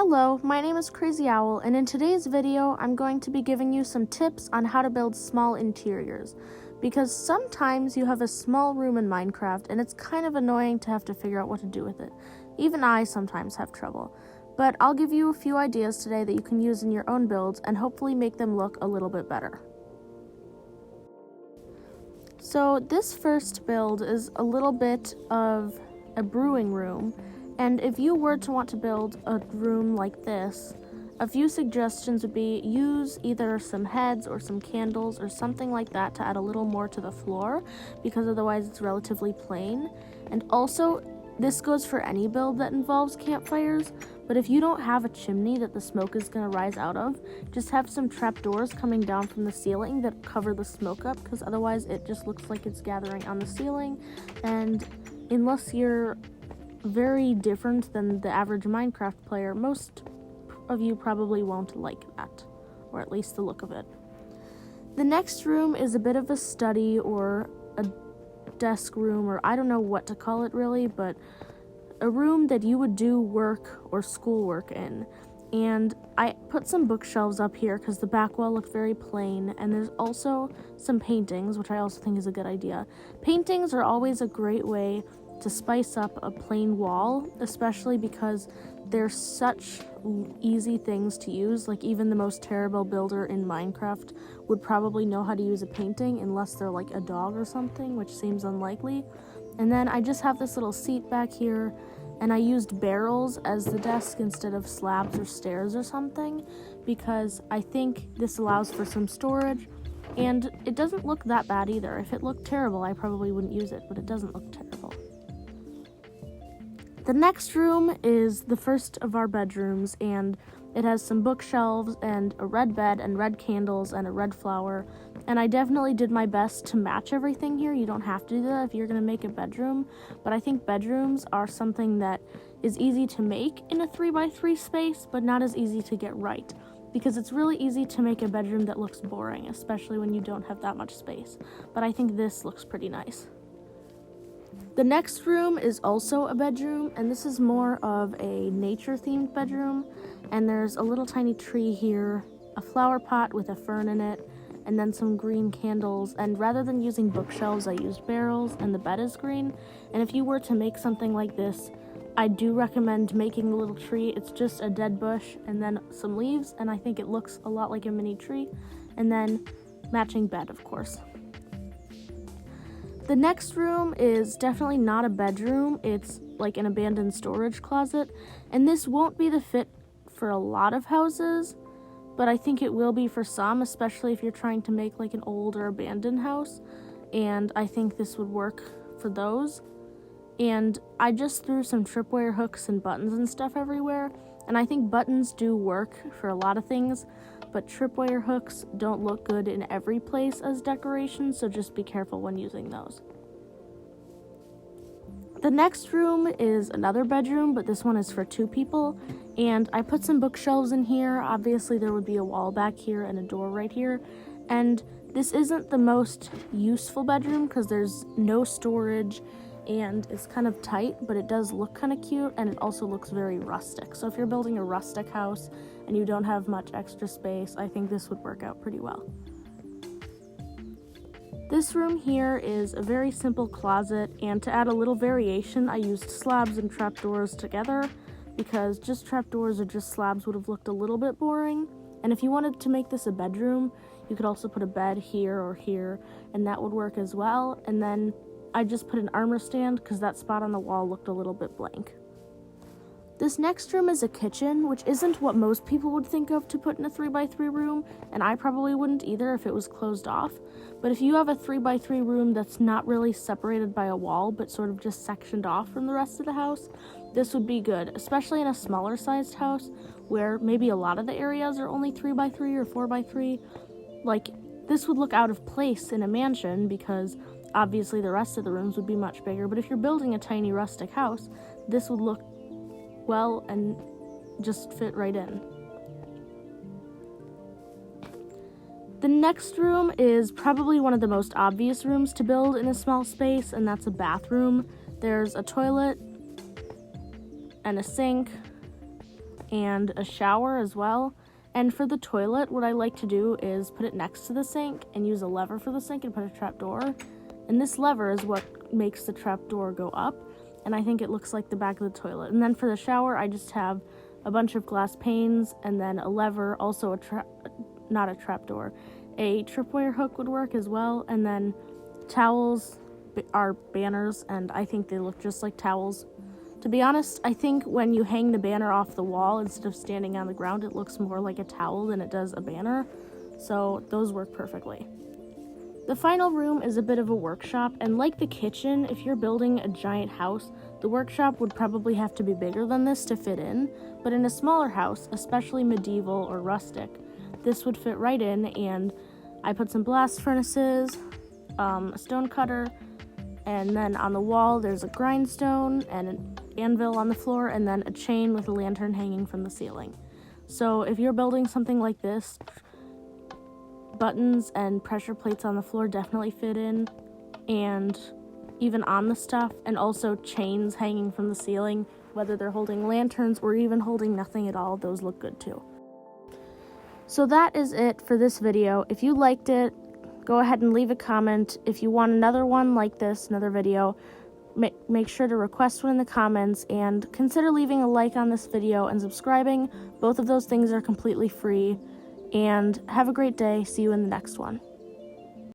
Hello, my name is Crazy Owl, and in today's video, I'm going to be giving you some tips on how to build small interiors. Because sometimes you have a small room in Minecraft, and it's kind of annoying to have to figure out what to do with it. Even I sometimes have trouble. But I'll give you a few ideas today that you can use in your own builds, and hopefully make them look a little bit better. So this first build is a little bit of a brewing room. And if you were to want to build a room like this, a few suggestions would be use either some heads or some candles or something like that to add a little more to the floor, because otherwise it's relatively plain. And also, this goes for any build that involves campfires, but if you don't have a chimney that the smoke is going to rise out of, just have some trapdoors coming down from the ceiling that cover the smoke up, because otherwise it just looks like it's gathering on the ceiling. And unless you're very different than the average Minecraft player, most of you probably won't like that, or at least the look of it. The next room is a bit of a study or a desk room, or I don't know what to call it really, but a room that you would do work or schoolwork in. And I put some bookshelves up here because the back wall looked very plain, and there's also some paintings, which I also think is a good idea. Paintings are always a great way to spice up a plain wall, especially because they're such easy things to use. Like, even the most terrible builder in Minecraft would probably know how to use a painting unless they're like a dog or something, which seems unlikely. And then I just have this little seat back here, and I used barrels as the desk instead of slabs or stairs or something, because I think this allows for some storage, and it doesn't look that bad either. If it looked terrible, I probably wouldn't use it, but it doesn't look terrible. The next room is the first of our bedrooms, and it has some bookshelves and a red bed and red candles and a red flower, and I definitely did my best to match everything here. You don't have to do that if you're going to make a bedroom, but I think bedrooms are something that is easy to make in a 3x3 space, but not as easy to get right, because it's really easy to make a bedroom that looks boring, especially when you don't have that much space, but I think this looks pretty nice. The next room is also a bedroom, and this is more of a nature-themed bedroom, and there's a little tiny tree here, a flower pot with a fern in it, and then some green candles, and rather than using bookshelves, I used barrels, and the bed is green. And if you were to make something like this, I do recommend making the little tree. It's just a dead bush and then some leaves, and I think it looks a lot like a mini tree, and then matching bed, of course. The next room is definitely not a bedroom. It's like an abandoned storage closet, and this won't be the fit for a lot of houses, but I think it will be for some, especially if you're trying to make like an old or abandoned house, and I think this would work for those. And I just threw some tripwire hooks and buttons and stuff everywhere, and I think buttons do work for a lot of things, but tripwire hooks don't look good in every place as decoration, so just be careful when using those. The next room is another bedroom, but this one is for 2 people, and I put some bookshelves in here. Obviously there would be a wall back here and a door right here, and this isn't the most useful bedroom because there's no storage and it's kind of tight, but it does look kind of cute, and it also looks very rustic. So if you're building a rustic house and you don't have much extra space, I think this would work out pretty well. This room here is a very simple closet, and to add a little variation, I used slabs and trapdoors together, because just trapdoors or just slabs would have looked a little bit boring. And if you wanted to make this a bedroom, you could also put a bed here or here, and that would work as well. And then I just put an armor stand because that spot on the wall looked a little bit blank. This next room is a kitchen, which isn't what most people would think of to put in a 3x3 room, and I probably wouldn't either if it was closed off. But if you have a 3x3 room that's not really separated by a wall, but sort of just sectioned off from the rest of the house, this would be good, especially in a smaller sized house where maybe a lot of the areas are only 3x3 or 4x3. Like, this would look out of place in a mansion because obviously the rest of the rooms would be much bigger, but if you're building a tiny rustic house, this would look well and just fit right in. The next room is probably one of the most obvious rooms to build in a small space, and that's a bathroom. There's a toilet and a sink and a shower as well. And for the toilet, what I like to do is put it next to the sink and use a lever for the sink and put a trap door. And this lever is what makes the trap door go up, and I think it looks like the back of the toilet. And then for the shower, I just have a bunch of glass panes and then a lever, also not a trap door. A tripwire hook would work as well, and then towels are banners, and I think they look just like towels. To be honest, I think when you hang the banner off the wall instead of standing on the ground, it looks more like a towel than it does a banner, so those work perfectly. The final room is a bit of a workshop, and like the kitchen, if you're building a giant house, the workshop would probably have to be bigger than this to fit in, but in a smaller house, especially medieval or rustic, this would fit right in, and I put some blast furnaces, a stone cutter, and then on the wall there's a grindstone and an anvil on the floor, and then a chain with a lantern hanging from the ceiling. So if you're building something like this, buttons and pressure plates on the floor definitely fit in, and even on the stuff, and also chains hanging from the ceiling, whether they're holding lanterns or even holding nothing at all, those look good too. So that is it for this video. If you liked it, go ahead and leave a comment. If you want another one like this, another video, make sure to request one in the comments, and consider leaving a like on this video and subscribing. Both of those things are completely free. And have a great day. See you in the next one.